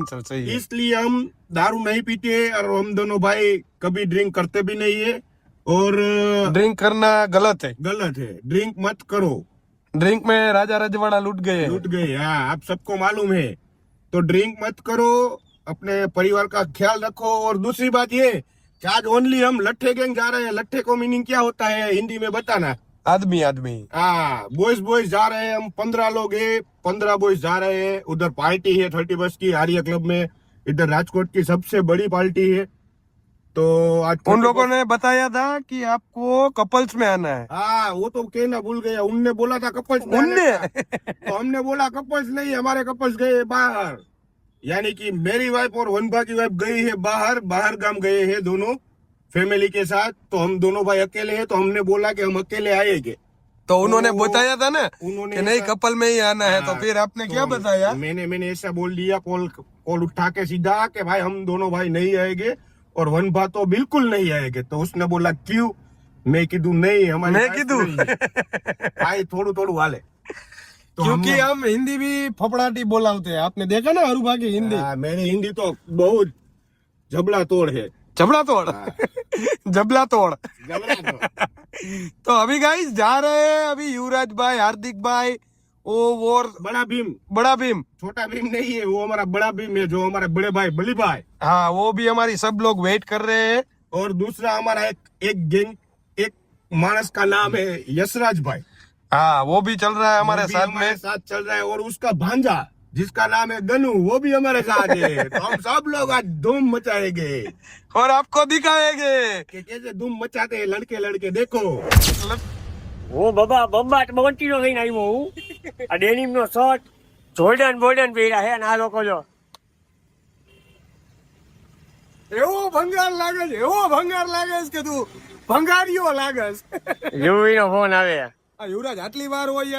Answer सही है। इसलिए हम दारू नहीं पीते और हम दोनों भाई कभी ड्रिंक करते भी नहीं है और ड्रिंक करना गलत है, गलत है, ड्रिंक मत करो। ड्रिंक में राजा रजवाड़ा लूट गए हैं। लूट गए, हाँ, आप सबको मालूम है। तो ड्रिंक मत करो, अपने परिवार का ख्याल रखो। और दूसरी बात ये कि आज ओनली हम लट्ठे गैंग जा रहे हैं। लट्ठे को मीनिंग क्या होता है हिंदी में बताना। आदमी आदमी हाँ, बॉयज जा रहे हैं, हम 15 लोग हैं, 15 बॉयज जा रहे हैं। उधर पार्टी है 30 बस की आर्य क्लब में, इधर राजकोट की सबसे बड़ी पार्टी है। तो आज उन लोगों ने बताया था कि आपको कपल्स में आना है। हाँ, वो तो कहना भूल गया, उनने बोला था कपल्स में आने उनने का। तो हमने बोला कपल्स नहीं, हमारे कपल्स गए बाहर, यानी कि मेरी वाइफ और वनभा की वाइफ गई है बाहर गांव गए हैं दोनों फैमिली के साथ। तो हम दोनों भाई अकेले हैं, तो हमने बोला कि हम अकेले आएंगे। तो उन्होंने बताया था ना उन्होंने कि नहीं कपल में ही आना है। तो हाँ, फिर आपने तो क्या बताया? मैंने ऐसा बोल दिया, कॉल उठा के सीधा कि भाई हम दोनों भाई नहीं आएंगे और वनभा तो बिल्कुल नहीं आएंगे। तो उसने बोला क्यों? मैं कीधु नहीं, हमारी मैं wife कीधु नहीं है। भाई थोड़ू हाले। तो क्योंकि हम हिंदी भी फपड़ाटी बोलाते हैं। आपने देखा ना अरुभा की हिंदी, मेरी हिंदी तो बहुत जबड़ा तोड़ है। जबड़ा तोड़ जबला तोड़। जबड़ा तोड़। तो अभी गाइस जा रहे हैं, अभी युवराज भाई, हार्दिक भाई, वो और बड़ा भीम, बड़ा भीम, छोटा भीम नहीं है, वो हमारा बड़ा भीम है, जो हमारे बड़े भाई बली भाई। हाँ वो भी हमारी सब लोग वेट कर रहे हैं। और दूसरा हमारा एक गैंग, एक मानस का नाम है यशराज भाई, हाँ वो भी चल रहा है हमारे वो भी साथ हमारे में। साथ चल रहा है। और उसका भांजा जिसका नाम है गनू, वो भी हमारे साथ है। तो हम सब लोग आज धूम मचाएंगे और आपको दिखाएंगे कि कैसे धूम मचाते हैं लड़के देखो। હું બબ્બા બગંટીનો લઈને આવ્યો હું આ ડેનિમનો શર્ટ જોર્ડન પહેર્યા છે અને આ લોકો જો એવો ભંગાર લાગે છે કે તું ભંગારીઓ લાગે છે। યુવીનો ફોન આવે આ યુવરાજ આટલી વાર હોય